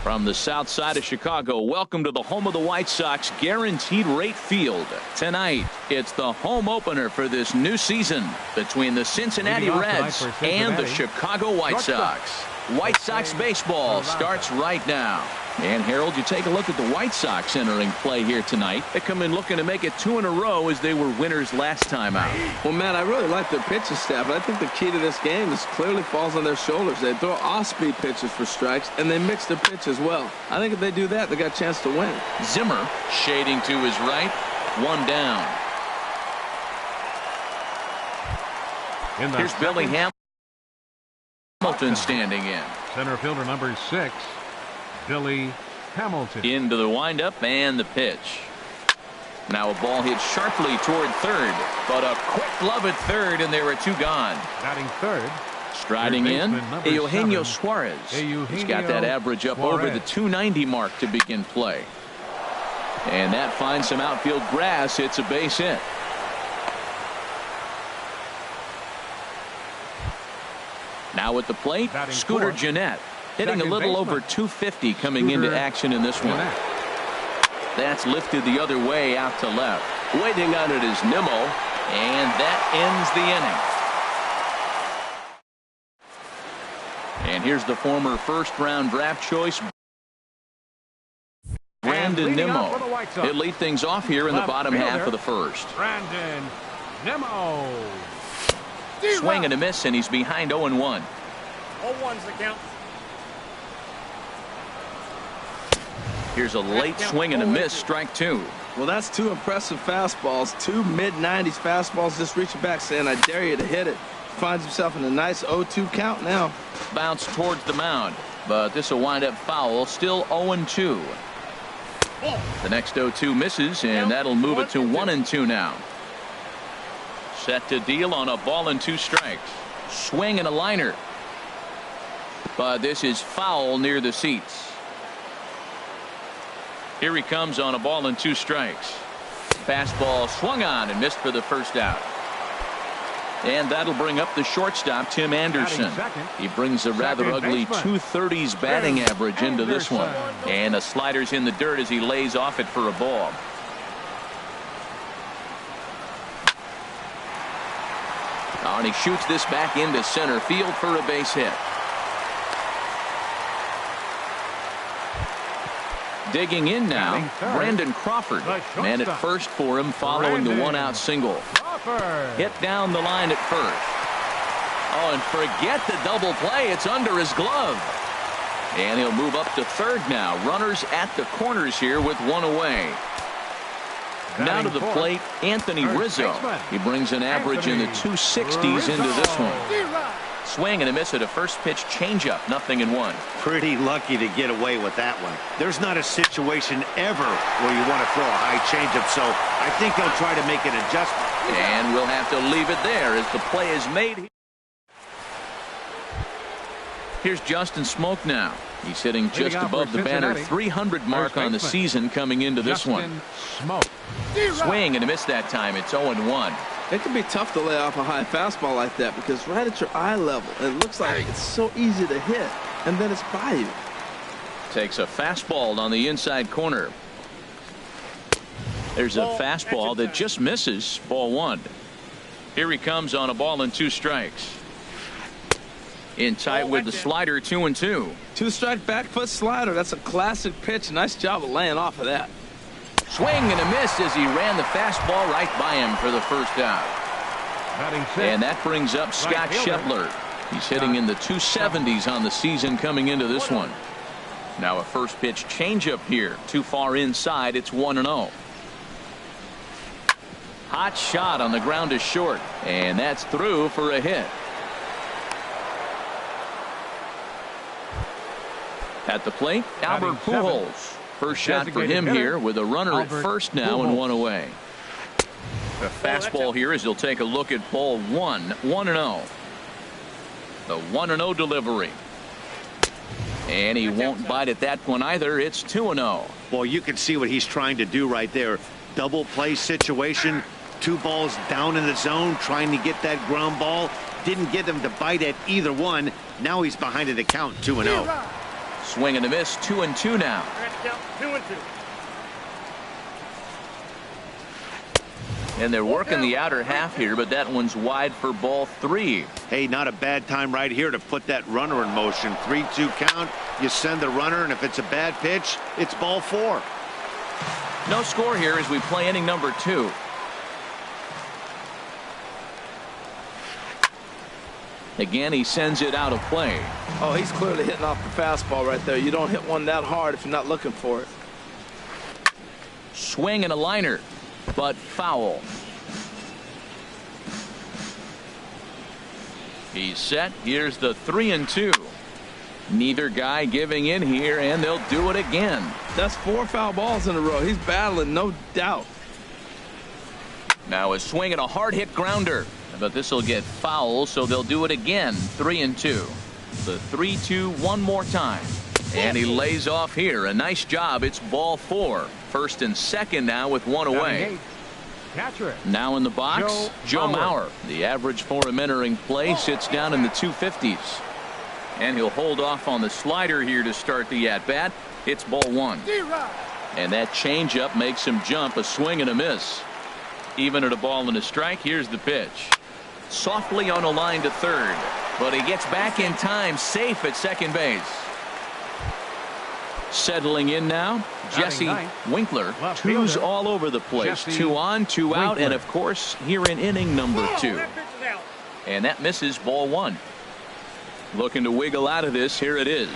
From the south side of Chicago, welcome to the home of the White Sox, Guaranteed Rate Field. Tonight, it's the home opener for this new season between the Cincinnati Reds and the Chicago White Sox. White Sox baseball starts right now. And Harold, you take a look at the White Sox entering play here tonight. They come in looking to make it 2 in a row as they were winners last time out. Well, Matt, I really like their pitching staff, but I think the key to this game is clearly falls on their shoulders. They throw off-speed pitches for strikes, and they mix their pitch as well. I think if they do that, they got a chance to win. Zimmer shading to his right. 1 down. Here's Billy Hamilton standing in. Center fielder number 6. Billy Hamilton. Into the windup and the pitch. Now a ball hit sharply toward third, but a quick glove at third, and there are 2 gone. Batting third. Striding in, Eugenio Suarez. He's got that average up over the 290 mark to begin play. And that finds some outfield grass. It's a base hit. Now at the plate, Scooter Gennett. Hitting a little over 250 coming into action in this one. That's lifted the other way out to left. Waiting on it is Nimmo, and that ends the inning. And here's the former first-round draft choice, Brandon Nimmo. He'll lead things off here in the bottom half of the first. Brandon Nimmo. Swing and a miss, and he's behind 0-1. 0-1's the count. Here's a late swing and a miss, strike 2. Well, that's 2 impressive fastballs, 2 mid-90s fastballs, just reaching back saying, I dare you to hit it. Finds himself in a nice 0-2 count now. Bounce towards the mound, but this will wind up foul, still 0-2. The next 0-2 misses, and that'll move it to 1-2 now. Set to deal on a ball and 2 strikes. Swing and a liner. But this is foul near the seats. Here he comes on a ball and 2 strikes. Fastball swung on and missed for the first out. And that'll bring up the shortstop, Tim Anderson. He brings a rather ugly 230s batting average into this one. And the slider's in the dirt as he lays off it for a ball. Oh, and he shoots this back into center field for a base hit. Digging in now, Brandon Crawford. Man at first for him following the 1-out single. Hit down the line at first. Oh, and forget the double play. It's under his glove. And he'll move up to third now. Runners at the corners here with 1 away. Now to the plate, Anthony Rizzo. He brings an average in the 260s into this one. Swing and a miss at a first pitch changeup, 0-1. Pretty lucky to get away with that one. There's not a situation ever where you want to throw a high changeup, so I think he'll try to make an adjustment. And we'll have to leave it there as the play is made. Here's Justin Smoke now. He's hitting just above the banner 300 mark on the season coming into this one. Swing and a miss that time. It's 0-1. It can be tough to lay off a high fastball like that because right at your eye level, it looks like it's so easy to hit, and then it's by you. Takes a fastball on the inside corner. There's a fastball that just misses. Ball 1. Here he comes on a ball and 2 strikes. In tight with the slider, 2-2. 2-strike back foot slider. That's a classic pitch. Nice job of laying off of that. Swing and a miss as he ran the fastball right by him for the first out. And that brings up Scott Scheffler. He's hitting in the 270s on the season coming into this one. Now a first pitch changeup here. Too far inside. It's 1-0. Hot shot on the ground is short. And that's through for a hit. At the plate, Albert Pujols. First shot for him here with a runner at first now and 1 away. The fastball here as he'll take a look at ball 1. 1-0. The 1-0 delivery. And he won't bite at that one either. It's 2-0. Well, you can see what he's trying to do right there. Double play situation. 2 balls down in the zone trying to get that ground ball. Didn't get him to bite at either one. Now he's behind in the count 2-0. Swing and a miss, 2-2 now. Count 2-2. And they're working the outer half here, but that one's wide for ball 3. Hey, not a bad time right here to put that runner in motion. 3-2 count. You send the runner, and if it's a bad pitch, it's ball 4. No score here as we play inning number 2. Again, he sends it out of play. Oh, he's clearly hitting off the fastball right there. You don't hit one that hard if you're not looking for it. Swing and a liner, but foul. He's set. Here's the 3-2. Neither guy giving in here, and they'll do it again. That's 4 foul balls in a row. He's battling, no doubt. Now a swing and a hard hit grounder, but this will get foul, so they'll do it again. 3-2. The 3-2 one more time, and he lays off here. A nice job. It's ball 4. First and second now with one away. Catcher. Now in the box, Joe Mauer. The average for him entering play sits down in the 250s. And he'll hold off on the slider here to start the at-bat. It's ball 1. And that changeup makes him jump. A swing and a miss. Even at a ball and a strike, here's the pitch. Softly on a line to third, but he gets back in time, safe at second base. Settling in now, Jesse Winkler. Twos all over the place. 2 on, 2 out, and of course here in inning number 2. And that misses ball 1. Looking to wiggle out of this. Here it is.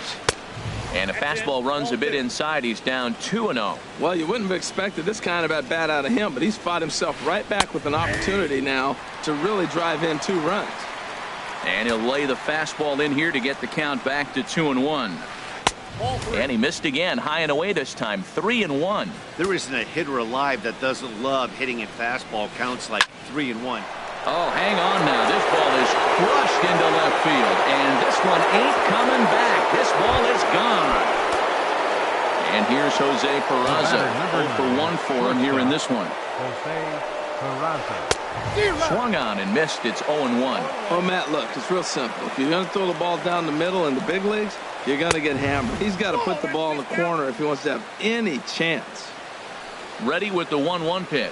And a fastball runs a bit inside. He's down 2-0. Well, you wouldn't have expected this kind of at bat out of him, but he's fought himself right back with an opportunity now to really drive in 2 runs. And he'll lay the fastball in here to get the count back to 2-1. And he missed again, high and away this time. 3-1. There isn't a hitter alive that doesn't love hitting in fastball counts like 3-1. Oh, hang on now. This ball is crushed into left field, and this one ain't coming back. This ball is gone. And here's Jose Peraza. 0 for 1 for him here in this one. Jose Peraza. Swung on and missed. It's 0-1. Oh, Matt, look, it's real simple. If you're going to throw the ball down the middle in the big leagues, you're going to get hammered. He's got to put the ball in the corner if he wants to have any chance. Ready with the 1-1 pitch.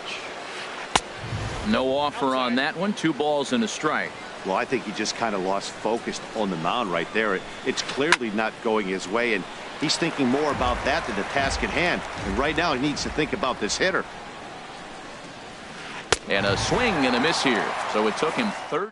No offer on that one. 2 balls and a strike. Well, I think he just kind of lost focus on the mound right there. It's clearly not going his way, and he's thinking more about that than the task at hand. And right now he needs to think about this hitter. And a swing and a miss here. So it took him 3rd.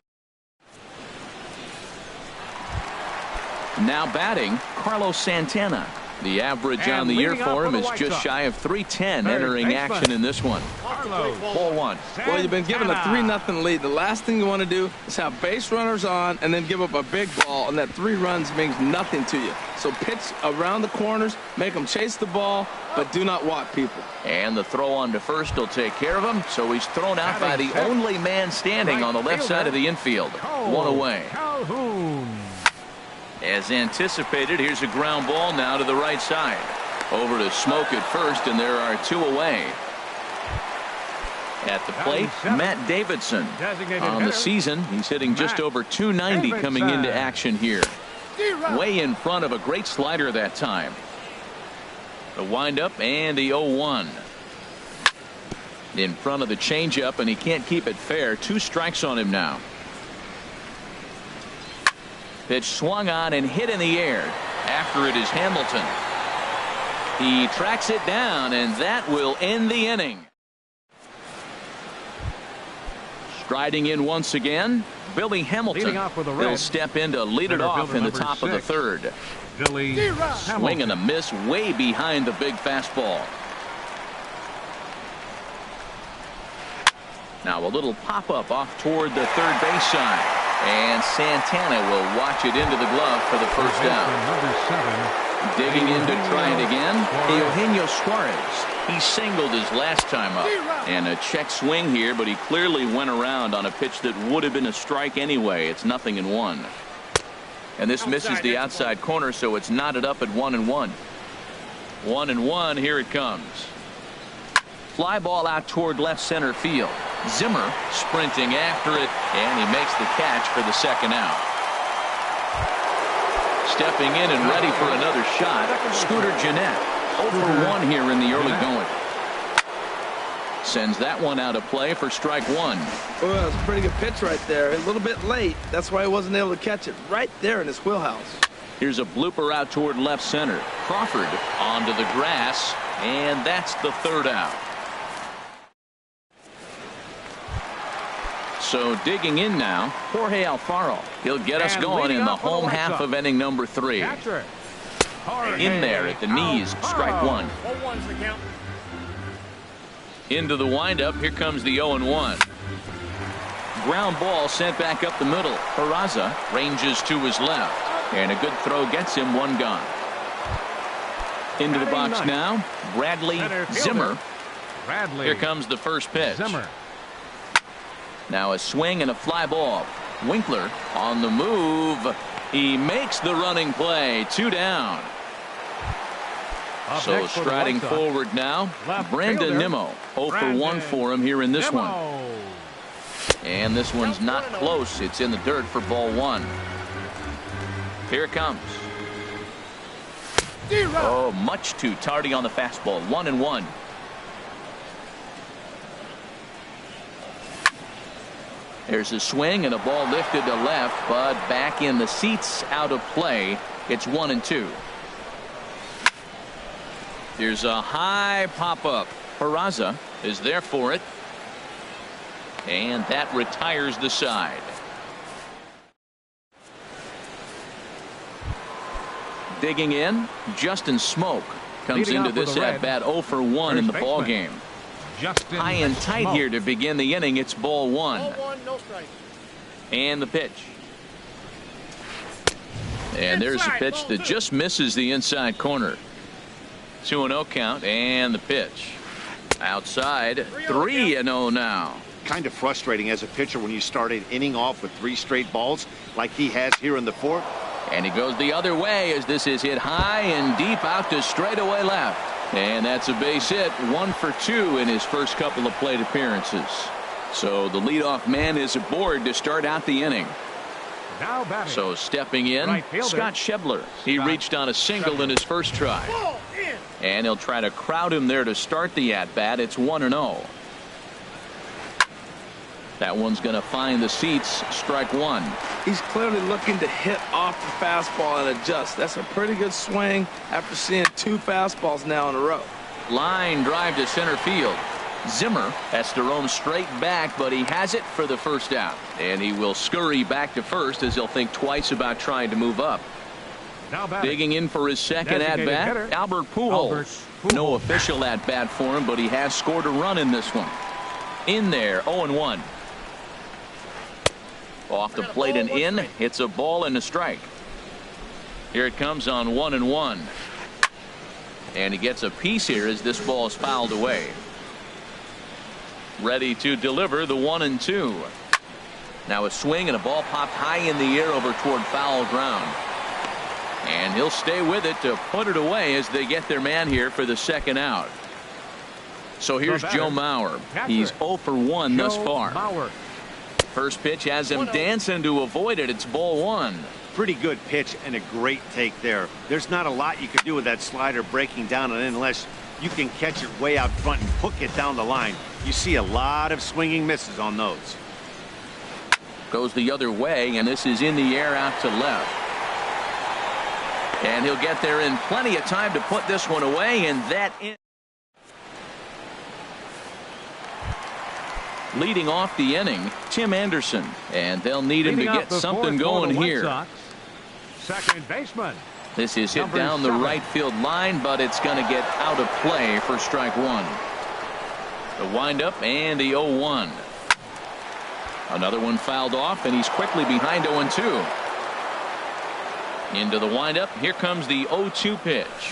Now batting, Carlos Santana. The average on the year for him is just shy of 310 entering action in this one. Ball 1. Well, you've been given a 3-0 lead. The last thing you want to do is have base runners on and then give up a big ball, and that 3 runs means nothing to you. So pitch around the corners, make them chase the ball, but do not walk people. And the throw on to first will take care of him, so he's thrown out by the only man standing on the left side of the infield. 1 away. As anticipated, here's a ground ball now to the right side. Over to Smoke at first, and there are 2 away. At the plate, Matt Davidson. On the season, he's hitting just over 290 coming into action here. Way in front of a great slider that time. The windup and the 0-1. In front of the changeup, and he can't keep it fair. 2 strikes on him now. Pitch swung on and hit in the air. After it is Hamilton. He tracks it down, and that will end the inning. Striding in once again, Billy Hamilton. He'll step in to lead it off in the top of the 3rd. Billy Swing and a miss way behind the big fastball. Now a little pop-up off toward the 3rd base side. And Santana will watch it into the glove for the first down. Digging in to try it again, Eugenio Suarez. He singled his last time up. And a check swing here, but he clearly went around on a pitch that would have been a strike anyway. It's 0-1. And this misses the outside corner, so it's knotted up at 1-1. 1-1, here it comes. Fly ball out toward left center field. Zimmer sprinting after it, and he makes the catch for the 2nd out. stepping in and ready for another shot. Scooter Gennett, 0 for 1 here in the early going. Sends that one out of play for strike one. Oh, that was a pretty good pitch right there. A little bit late. That's why he wasn't able to catch it right there in his wheelhouse. Here's a blooper out toward left center. Crawford onto the grass, and that's the third out. So digging in now, Jorge Alfaro. He'll get us going in the home half of inning number 3. In there at the knees, strike one. 0-1's the count. Into the windup, here comes the 0-1. Ground ball sent back up the middle. Peraza ranges to his left, and a good throw gets him one gone. Into the box now, Bradley Zimmer. Here comes the first pitch. Now a swing and a fly ball. Winkler on the move. He makes the running play. 2 down. So striding forward now, Brandon Nimmo. 0 for 1 for him here in this one. And this one's not close. It's in the dirt for ball 1. Here it comes. Oh, much too tardy on the fastball. 1-1. There's a swing and a ball lifted to left, but back in the seats, out of play. It's 1-2. Here's a high pop-up. Peraza is there for it. And that retires the side. Digging in, Justin Smoke comes into this at-bat 0 for 1 in the ball game. High and tight here to begin the inning. It's ball 1. 0-1, no strike. And the pitch. And there's a pitch that just misses the inside corner. 2-0 count, and the pitch. Outside, 3-0 now. Kind of frustrating as a pitcher when you start an inning off with 3 straight balls like he has here in the 4th. And he goes the other way as this is hit high and deep out to straightaway left. And that's a base hit. 1 for 2 in his first couple of plate appearances. So the leadoff man is aboard to start out the inning. So stepping in, Scott Schebler. He reached on a single in his first try. And he'll try to crowd him there to start the at-bat. It's 1-0. That one's going to find the seats. Strike one. He's clearly looking to hit off the fastball and adjust. That's a pretty good swing after seeing 2 fastballs now in a row. Line drive to center field. Zimmer has to roam straight back, but he has it for the first out. And he will scurry back to first as he'll think twice about trying to move up. Digging in for his second at-bat, Albert Pujols. No official at-bat for him, but he has scored a run in this one. In there, 0-1. Off the plate and in. It's a ball and a strike. Here it comes on 1-1. And he gets a piece here as this ball is fouled away. Ready to deliver the 1-2. Now a swing and a ball popped high in the air over toward foul ground. And he'll stay with it to put it away as they get their man here for the second out. So here's Joe Mauer. He's 0 for 1 thus far. First pitch has him dancing to avoid it. It's ball 1. Pretty good pitch and a great take there. There's not a lot you can do with that slider breaking down and unless you can catch it way out front and hook it down the line. You see a lot of swinging misses on those. Goes the other way, and this is in the air out to left. And he'll get there in plenty of time to put this one away, and that in. Leading off the inning, Tim Anderson, and they'll need him to get something going here. Second baseman. This is hit down the right field line, but it's going to get out of play for strike one. The windup and the 0-1. Another one fouled off, and he's quickly behind 0-2. Into the windup. Here comes the 0-2 pitch.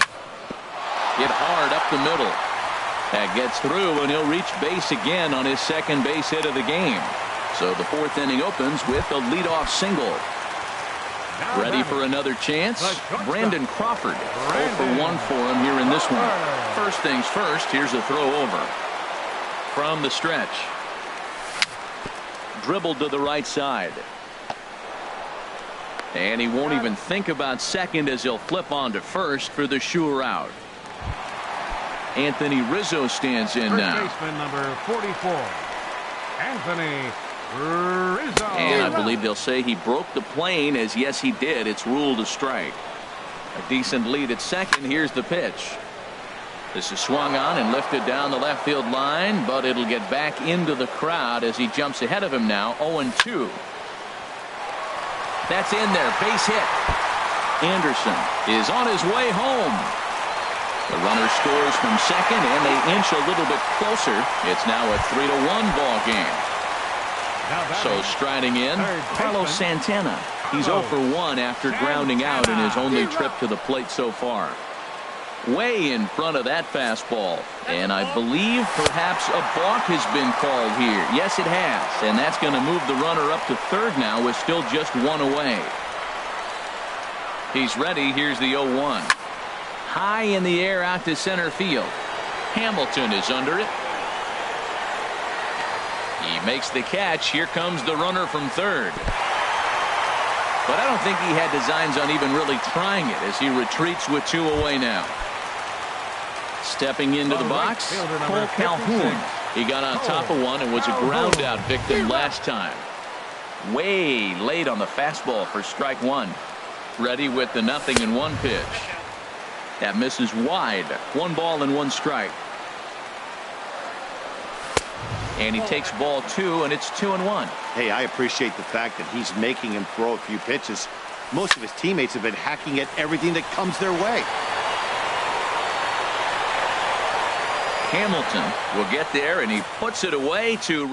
Hit hard up the middle. That gets through, and he'll reach base again on his second base hit of the game. So the 4th inning opens with a leadoff single. Ready for another chance? Brandon Crawford. 0 for 1 for him here in this one. First things first, here's a throw over. From the stretch. Dribbled to the right side. And he won't even think about second as he'll flip on to first for the sure out. Anthony Rizzo stands in now. Baseman number 44, Anthony Rizzo. And I believe they'll say he broke the plane, as yes he did. It's ruled a strike. A decent lead at second. Here's the pitch. This is swung on and lifted down the left field line, but it'll get back into the crowd as he jumps ahead of him now. 0-2. That's in there. Base hit. Anderson is on his way home. The runner scores from second, and they inch a little bit closer. It's now a 3-1 ball game. So striding in, Carlos Santana. He's 0 for 1 after grounding out in his only trip to the plate so far. Way in front of that fastball. And I believe perhaps a balk has been called here. Yes, it has. And that's going to move the runner up to third now with still just one away. He's ready. Here's the 0-1. High in the air out to center field. Hamilton is under it. He makes the catch. Here comes the runner from third. But I don't think he had designs on even really trying it as he retreats with 2 away now. Stepping into the box, Cole Calhoun. He got on top of one and was a ground out victim last time. Way late on the fastball for strike one. Ready with the 0-1 pitch. That misses wide. 1 ball and 1 strike. And he takes ball 2, and it's 2-1. Hey, I appreciate the fact that he's making him throw a few pitches. Most of his teammates have been hacking at everything that comes their way. Hamilton will get there, and he puts it away to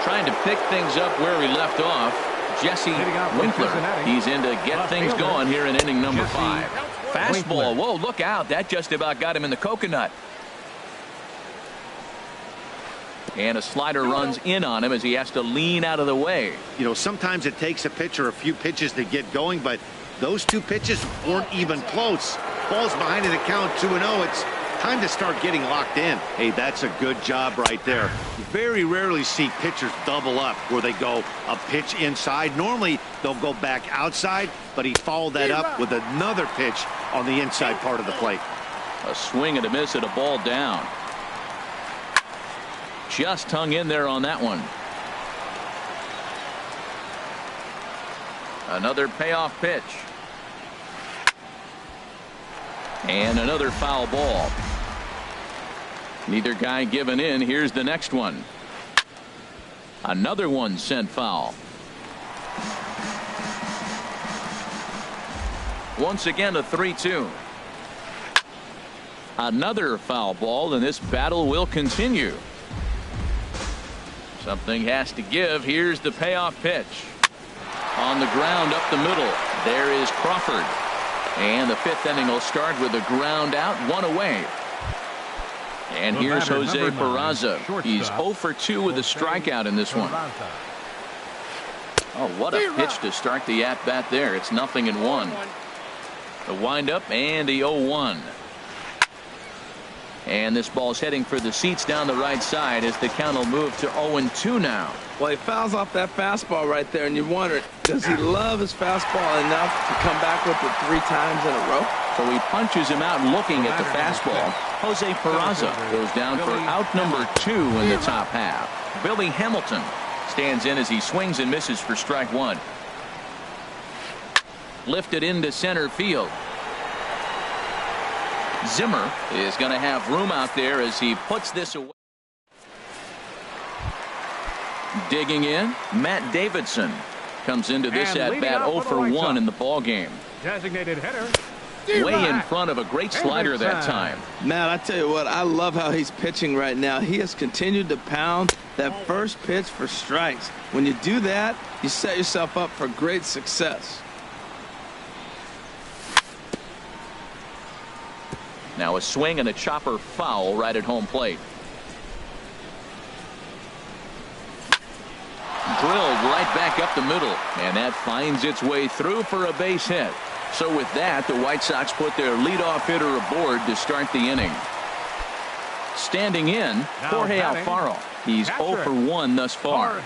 trying to pick things up where he left off. Jesse Winkler. He's in to get things going here in inning number 5. Fastball. Whoa, look out. That just about got him in the coconut. And a slider runs in on him as he has to lean out of the way. You know, sometimes it takes a pitcher a few pitches to get going, but those 2 pitches weren't even close. Ball's behind in the count 2-0. It's time to start getting locked in. Hey, that's a good job right there. You very rarely see pitchers double up where they go a pitch inside. Normally, they'll go back outside, but he followed that up with another pitch on the inside part of the plate. A swing and a miss at a ball down. Just hung in there on that one. Another payoff pitch. And another foul ball. Neither guy giving in. Here's the next one. Another one sent foul. Once again a 3-2. Another foul ball, and this battle will continue. Something has to give. Here's the payoff pitch. On the ground up the middle. There is Crawford. And the 5th inning will start with a ground out, 1 away. And here's Jose Peraza. He's 0 for 2 with a strikeout in this one. Oh, what a pitch to start the at-bat there. It's 0-1. The windup and the 0-1. And this ball's heading for the seats down the right side as the count will move to 0-2 now. Well, he fouls off that fastball right there, and you wonder, does he love his fastball enough to come back with it 3 times in a row? So he punches him out looking at the fastball. Jose Peraza goes down for out number 2 in the top half. Billy Hamilton stands in as he swings and misses for strike 1. Lifted into center field. Zimmer is going to have room out there as he puts this away. Digging in, Matt Davidson comes into this at bat 0 for 1 in the ball game. Designated hitter. Way in front of a great slider that time. Matt, I tell you what, I love how he's pitching right now. He has continued to pound that first pitch for strikes. When you do that, you set yourself up for great success. Now a swing and a chopper foul right at home plate. Drilled right back up the middle, and that finds its way through for a base hit. So with that, the White Sox put their leadoff hitter aboard to start the inning. Standing in, Jorge Alfaro. He's 0 for 1 thus far.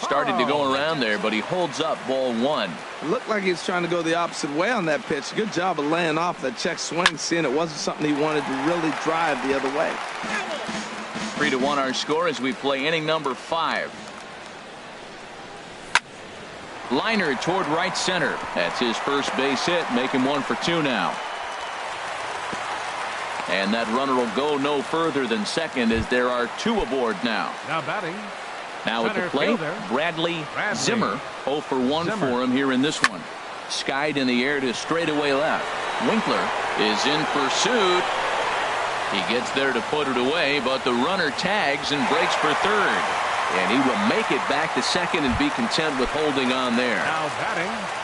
Started to go around there, but he holds up ball 1. It looked like he's trying to go the opposite way on that pitch. Good job of laying off that check swing, seeing it wasn't something he wanted to really drive the other way. 3-1 our score as we play inning number 5. Liner toward right center. That's his first base hit, making 1 for 2 now. And that runner will go no further than second as there are 2 aboard now. Now batting. Now at the plate, Bradley Zimmer. 0 for 1 for him here in this one. Skied in the air to straightaway left. Winkler is in pursuit. He gets there to put it away, but the runner tags and breaks for third. And he will make it back to second and be content with holding on there. Now batting.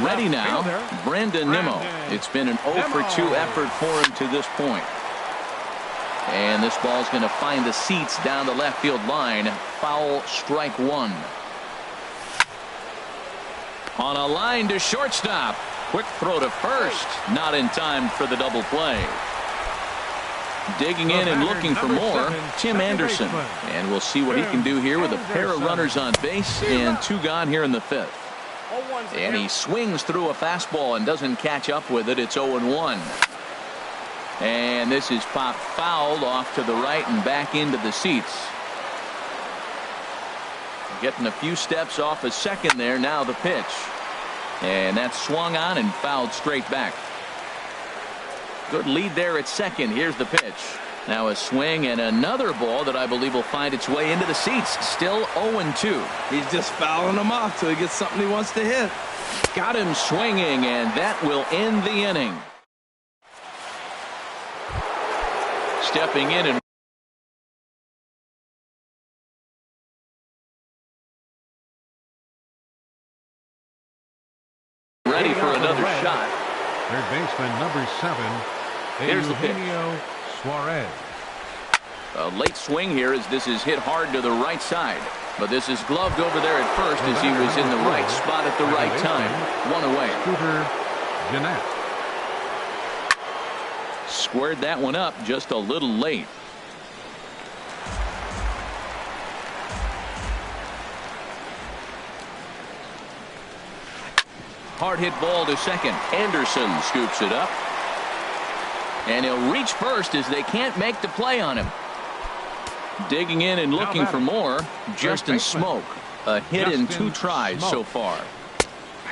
Ready now, Brandon Nimmo. It's been an 0 for 2 effort for him to this point. And this ball's going to find the seats down the left field line. Foul, strike 1. On a line to shortstop. Quick throw to first. Not in time for the double play. Digging in and looking for more, Tim Anderson. And we'll see what he can do here with a pair of runners on base and 2 gone here in the 5th. And he swings through a fastball and doesn't catch up with it. It's 0-1. And this is popped fouled off to the right and back into the seats. Getting a few steps off a second there. Now the pitch. And that's swung on and fouled straight back. Good lead there at second. Here's the pitch. Now a swing and another ball that I believe will find its way into the seats. Still 0-2. He's just fouling them off till he gets something he wants to hit. Got him swinging, and that will end the inning. Stepping in and ready for another shot. Third baseman number 7. Here's the pitch. Suarez. A late swing here as this is hit hard to the right side. But this is gloved over there at first as he was in the right spot at the right time. 1 away. Scooter Gennett. Squared that one up just a little late. Hard hit ball to second. Anderson scoops it up. And he'll reach first as they can't make the play on him. Digging in and looking for more, Justin Smoke. A hit in 2 tries so far.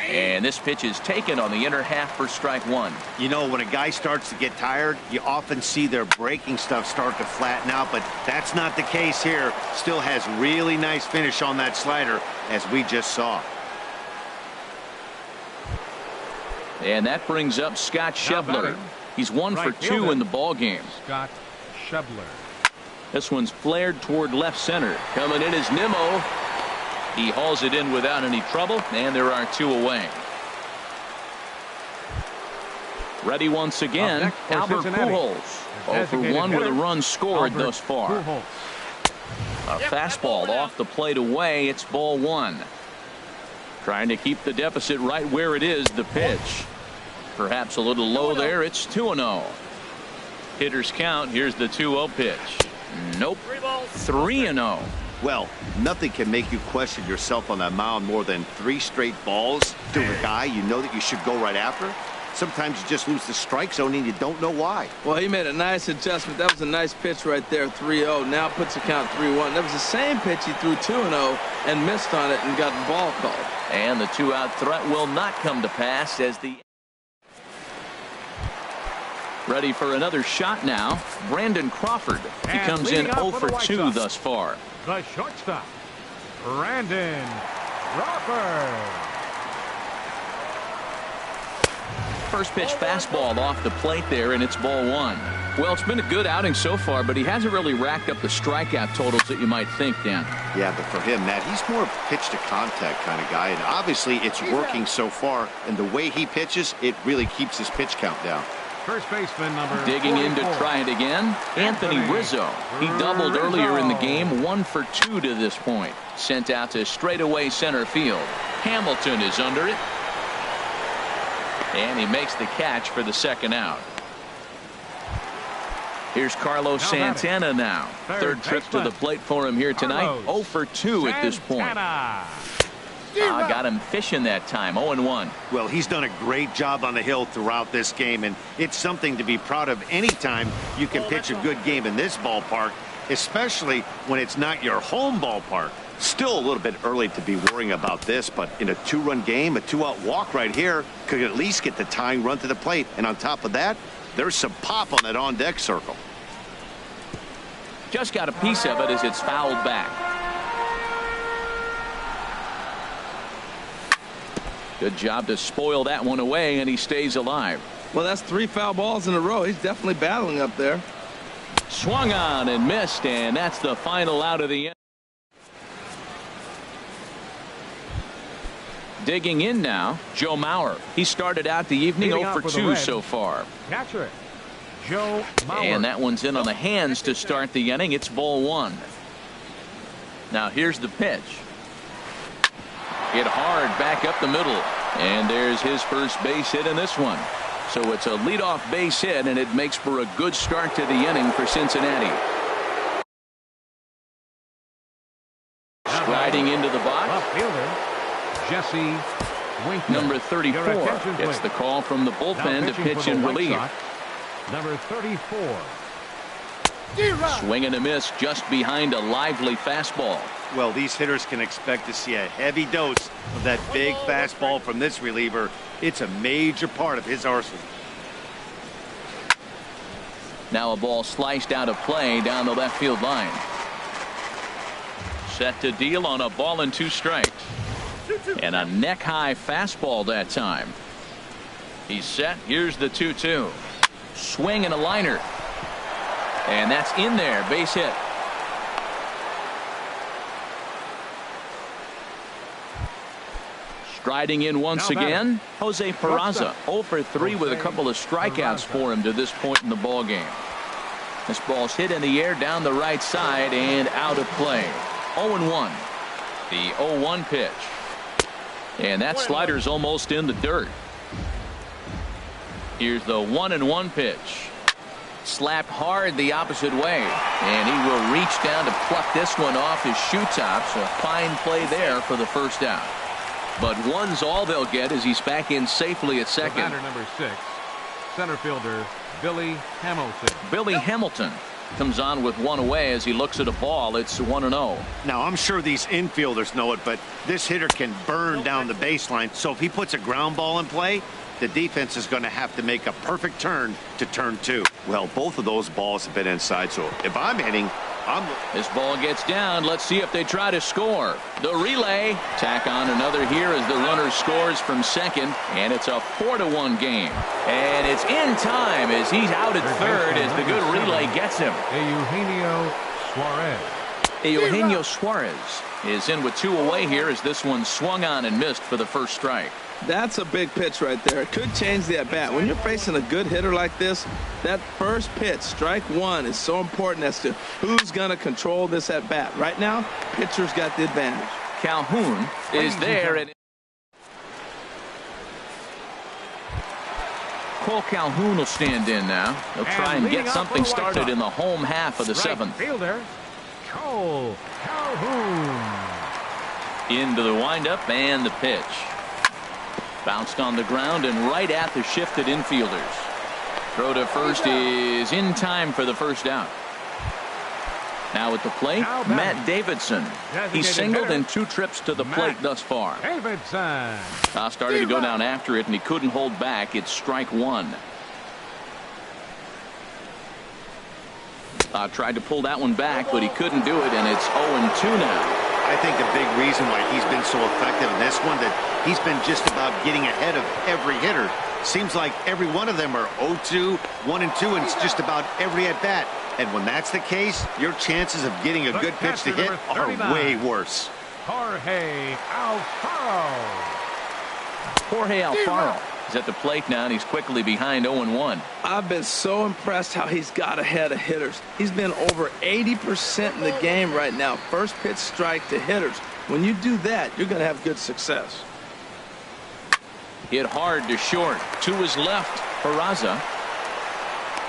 And this pitch is taken on the inner half for strike 1. You know, when a guy starts to get tired, you often see their breaking stuff start to flatten out, but that's not the case here. Still has really nice finish on that slider, as we just saw. And that brings up Scott Schebler. He's 1 for 2 in the ball game. Scott Schebler. This one's flared toward left center. Coming in is Nimmo. He hauls it in without any trouble, and there are 2 away. Ready once again, Albert Pujols. 0 for 1 with a run scored thus far. A fastball off the plate away. It's ball 1. Trying to keep the deficit right where it is. The pitch. Perhaps a little low there. It's 2-0. Hitters count. Here's the 2-0 pitch. Nope. 3-0. Well, nothing can make you question yourself on that mound more than 3 straight balls to a guy you know that you should go right after. Sometimes you just lose the strike zone and you don't know why. Well, he made a nice adjustment. That was a nice pitch right there, 3-0. Now puts the count 3-1. That was the same pitch he threw 2-0 and missed on it and got the ball called. And the 2-out threat will not come to pass as the ready for another shot now. Brandon Crawford. He comes in 0 for 2 thus far. The shortstop, Brandon Crawford. First pitch fastball off the plate there, and it's ball 1. Well, it's been a good outing so far, but he hasn't really racked up the strikeout totals that you might think, Dan. Yeah, but for him, Matt, he's more of a pitch to contact kind of guy, and obviously it's working so far, and the way he pitches, it really keeps his pitch count down. First baseman number digging 44. in to try it again. Anthony Rizzo. He doubled earlier in the game. 1 for 2 to this point. Sent out to straightaway center field. Hamilton is under it. And he makes the catch for the 2nd out. Here's Carlos Santana now. Third trip to the plate for him here tonight. 0 for 2 at this point. Got him fishing that time. 0-1. Well, he's done a great job on the hill throughout this game, and it's something to be proud of anytime you can pitch a good game in this ballpark, especially when it's not your home ballpark. Still a little bit early to be worrying about this, but in a 2-run game, a 2-out walk right here could at least get the tying run to the plate. And on top of that, there's some pop on that on-deck circle. Just got a piece of it as it's fouled back. Good job to spoil that one away, and he stays alive. Well, that's 3 foul balls in a row. He's definitely battling up there. Swung on and missed, and that's the final out of the inning. Digging in now, Joe Mauer. He started out the evening 0 for 2 so far. Catcher, Joe Mauer. And that one's in on the hands to start the inning. It's ball 1. Now here's the pitch. Hit hard back up the middle. And there's his first base hit in this one. So it's a leadoff base hit, and it makes for a good start to the inning for Cincinnati. Striding into the box. Jesse Winkler. Number 34 gets the call from the bullpen to pitch in relief. Number 34. Swing and a miss just behind a lively fastball. Well, these hitters can expect to see a heavy dose of that big fastball from this reliever. It's a major part of his arsenal. Now a ball sliced out of play down the left field line. Set to deal on a ball and 2 strikes. And a neck-high fastball that time. He's set. Here's the 2-2. Swing and a liner. And that's in there. Base hit. Striding in once again, Jose Peraza. 0 for 3 with a couple of strikeouts for him to this point in the ball game. This ball's hit in the air down the right side and out of play. 0-1. The 0-1 pitch. And that slider's almost in the dirt. Here's the 1-1 pitch. Slapped hard the opposite way. And he will reach down to pluck this one off his shoe tops. A fine play there for the first out. But 1's all they'll get as he's back in safely at second. Batter number 6, center fielder Billy Hamilton. Billy Hamilton comes on with 1 away as he looks at a ball. It's 1-0. Now, I'm sure these infielders know it, but this hitter can burn down the baseline. So if he puts a ground ball in play, the defense is going to have to make a perfect turn to turn 2. Well, both of those balls have been inside, so if I'm hitting, This ball gets down. Let's see if they try to score. The relay. Tack on another here as the runner scores from second, and it's a 4-1 game. And it's in time as he's out at third as the good relay gets him. Eugenio Suarez is in with 2 away here as this one swung on and missed for the first strike. That's a big pitch right there. It could change the at-bat. When you're facing a good hitter like this, that first pitch, strike 1, is so important as to who's going to control this at-bat. Right now, pitcher's got the advantage. Calhoun is there. And Cole Calhoun will stand in now. He'll try and get something started in the home half of the 7th. Fielder Cole Calhoun. Into the windup and the pitch. Bounced on the ground and right at the shifted infielders. Throw to first is in time for the first out. Now at the plate, Matt Davidson. He singled in 2 trips to the plate thus far. Davidson. Started to go down after it, and he couldn't hold back. It's strike 1. Tried to pull that one back, but he couldn't do it, and it's 0-2 now. I think a big reason why he's been so effective in this one, that he's been just about getting ahead of every hitter. Seems like every one of them are 0-2, 1-2, and it's just about every at-bat. And when that's the case, your chances of getting a good pitch to hit are way worse. Jorge Alfaro. Jorge Alfaro is at the plate now, and he's quickly behind 0-1. I've been so impressed how he's got ahead of hitters. He's been over 80% in the game right now. First pitch strike to hitters. When you do that, you're going to have good success. Hit hard to short. To his left, Peraza.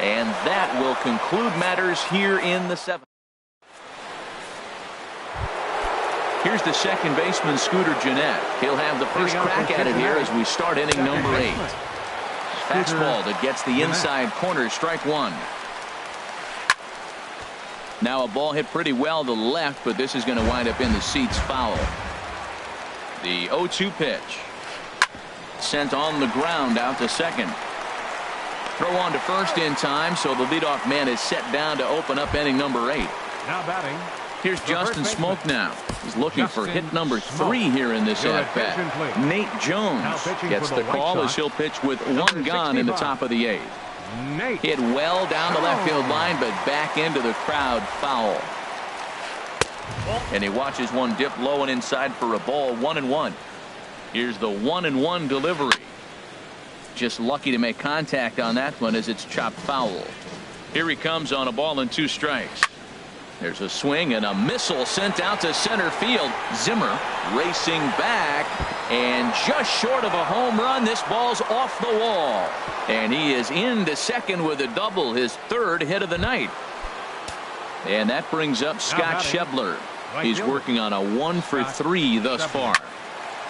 And that will conclude matters here in the 7th. Here's the second baseman, Scooter Gennett. He'll have the first crack at it here as we start inning number 8. Fastball that gets the inside corner, strike 1. Now a ball hit pretty well to the left, but this is going to wind up in the seats, foul. The 0-2 pitch. Sent on the ground out to second. Throw on to first in time, so the leadoff man is set down to open up inning number 8. Now batting. Here's Justin Smoke now. He's looking for hit number 3 here in this at-bat. Nate Jones gets the call as he'll pitch with 1 gone in the top of the 8th. Hit well down the left field line, but back into the crowd, foul. And he watches one dip low and inside for a ball, 1-1. Here's the 1-1 delivery. Just lucky to make contact on that one as it's chopped foul. Here he comes on a ball and 2 strikes. There's a swing and a missile sent out to center field. Zimmer racing back and just short of a home run. This ball's off the wall. And he is into second with a double, his 3rd hit of the night. And that brings up Scott Schebler. He's working on a 1 for 3 thus far.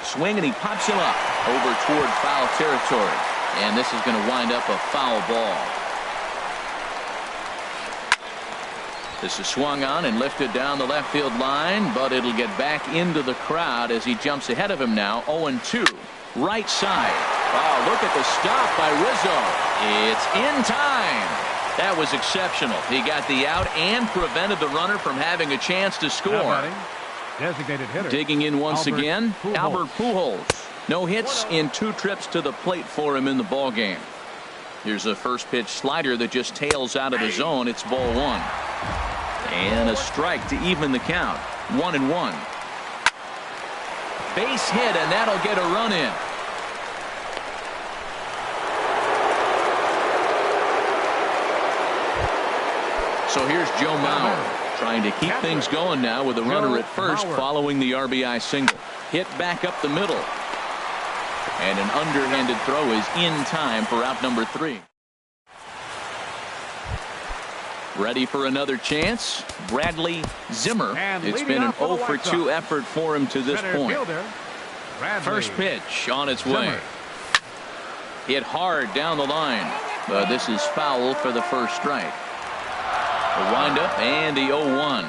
Swing and he pops him up over toward foul territory. And this is going to wind up a foul ball. This is swung on and lifted down the left field line, but it'll get back into the crowd as he jumps ahead of him now. 0-2. Right side. Wow, look at the stop by Rizzo. It's in time. That was exceptional. He got the out and prevented the runner from having a chance to score. Designated hitter. Digging in once again, Albert Pujols. No hits in 2 trips to the plate for him in the ball game. Here's a first pitch slider that just tails out of the zone. It's ball 1. And a strike to even the count. 1-1. Base hit, and that'll get a run in. So here's Joe Mauer trying to keep things going now with a runner at first following the RBI single. Hit back up the middle. And an underhanded throw is in time for out number 3. Ready for another chance. Bradley Zimmer. It's been an 0 for 2 effort for him to this point. First pitch on its way. Hit hard down the line, but this is foul for the first strike. The windup and the 0-1.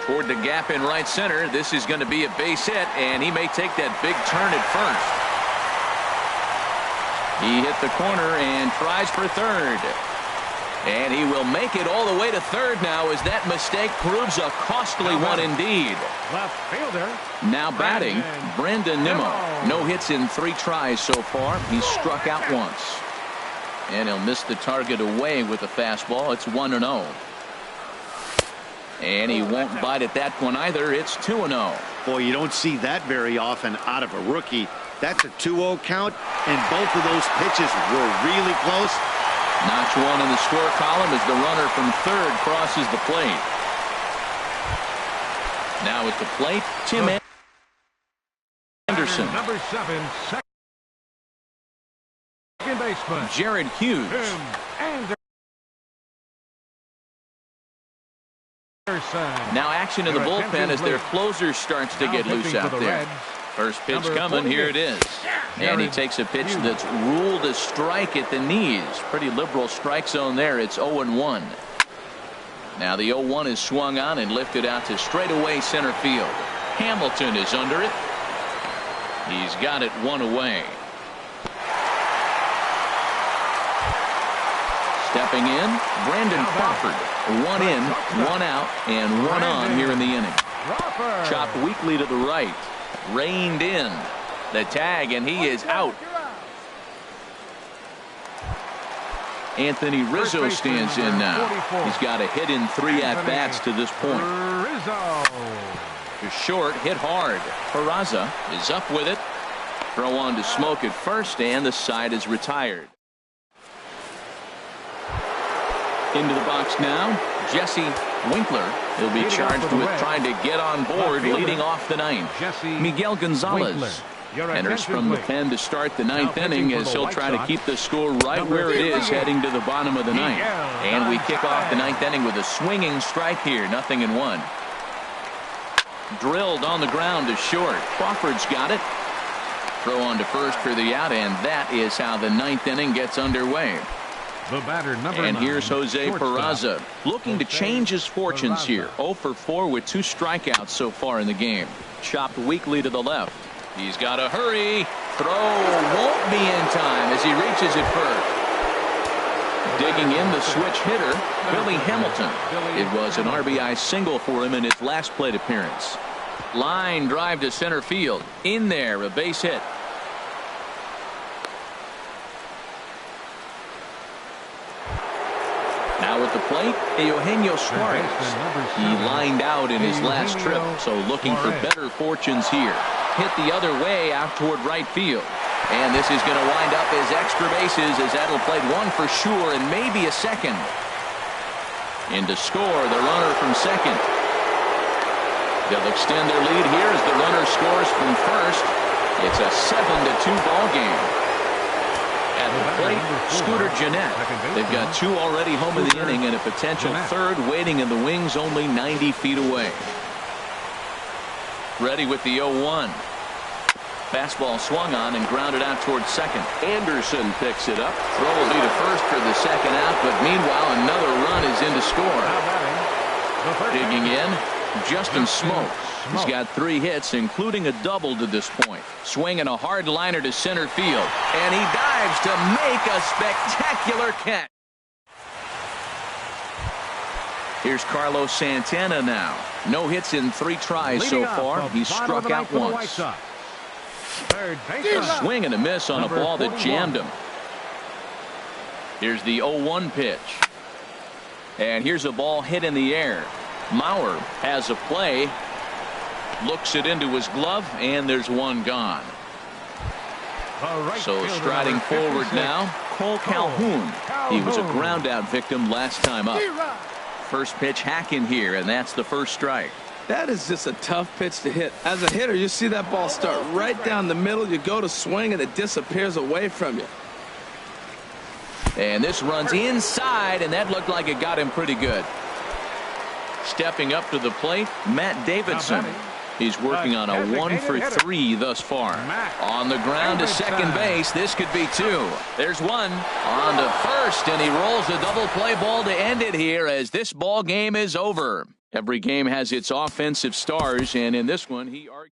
Toward the gap in right center. This is going to be a base hit, and he may take that big turn at first. He hit the corner and tries for third. And he will make it all the way to third now as that mistake proves a costly one indeed. Left fielder. Now batting, Brandon Nimmo. No hits in 3 tries so far. He's struck out once. And he'll miss the target away with the fastball. It's 1-0. And he won't bite at that one either. It's 2-0. Boy, you don't see that very often out of a rookie. That's a 2-0 count, and both of those pitches were really close. Notch 1 in the score column as the runner from third crosses the plate. Now at the plate, Tim Anderson. Number 7, second baseman. Jared Hughes. Now action in the bullpen as their closer starts to get loose out there. First pitch coming, here it is. And he takes a pitch that's ruled a strike at the knees. Pretty liberal strike zone there. It's 0-1. Now the 0-1 is swung on and lifted out to straightaway center field. Hamilton is under it. He's got it 1 away. Stepping in, Brandon Crawford. 1 in, 1 out, and 1 on here in the inning. Chopped weakly to the right. Reined in. The tag, and he is out. Anthony Rizzo stands in now. He's got a hit in 3 at-bats to this point. To short, hit hard. Peraza is up with it. Throw on to Smoke at first, and the side is retired. Into the box now, Jesse Winkler. He'll be charged with trying to get on board leading off the 9th. Miguel Gonzalez Enters from the pen to start the ninth inning as he'll try to keep the score right where it is heading to the bottom of the ninth. And we kick off the ninth inning with a swinging strike here, 0-1. Drilled on the ground to short. Crawford's got it. Throw on to first for the out, and that is how the ninth inning gets underway. The batter, number and 9, here's Jose Peraza looking to change his fortunes here. 0 for 4 with 2 strikeouts so far in the game. Chopped weakly to the left. He's got to hurry. Throw won't be in time as he reaches it first. Digging in the switch hitter, Billy Hamilton. It was an RBI single for him in his last plate appearance. Line drive to center field. In there, a base hit. Now at the plate, Eugenio Suarez. He lined out in his last trip, so looking for better fortunes here. Hit the other way out toward right field. And this is going to wind up as extra bases as that'll play one for sure and maybe a second. In to score the runner from second. They'll extend their lead here as the runner scores from first. It's a 7-2 ball game. At the plate, Scooter Gennett. They've got 2 already home in the inning and a potential third waiting in the wings only 90 feet away. Ready with the 0-1. Fastball swung on and grounded out towards second. Anderson picks it up. Throw will be to first for the second out, but meanwhile another run is in to score. Digging in, Justin Smoke. He's got 3 hits, including a double to this point. Swinging a hard liner to center field. And he dives to make a spectacular catch. Here's Carlos Santana now. No hits in 3 tries so far. He's struck out once. A swing and a miss on a ball that jammed him. Here's the 0-1 pitch. And here's a ball hit in the air. Mauer has a play. Looks it into his glove, and there's one gone. So striding forward now, Cole Calhoun. He was a ground out victim last time up. First pitch hack in here, and that's the first strike. That is just a tough pitch to hit. As a hitter, you see that ball start right down the middle. You go to swing, and it disappears away from you. And this runs inside, and that looked like it got him pretty good. Stepping up to the plate, Matt Davidson. He's working on a 1 for 3 thus far. On the ground to second base. This could be 2. There's 1. On to first, and he rolls a double play ball to end it here as this ball game is over. Every game has its offensive stars, and in this one, he argued.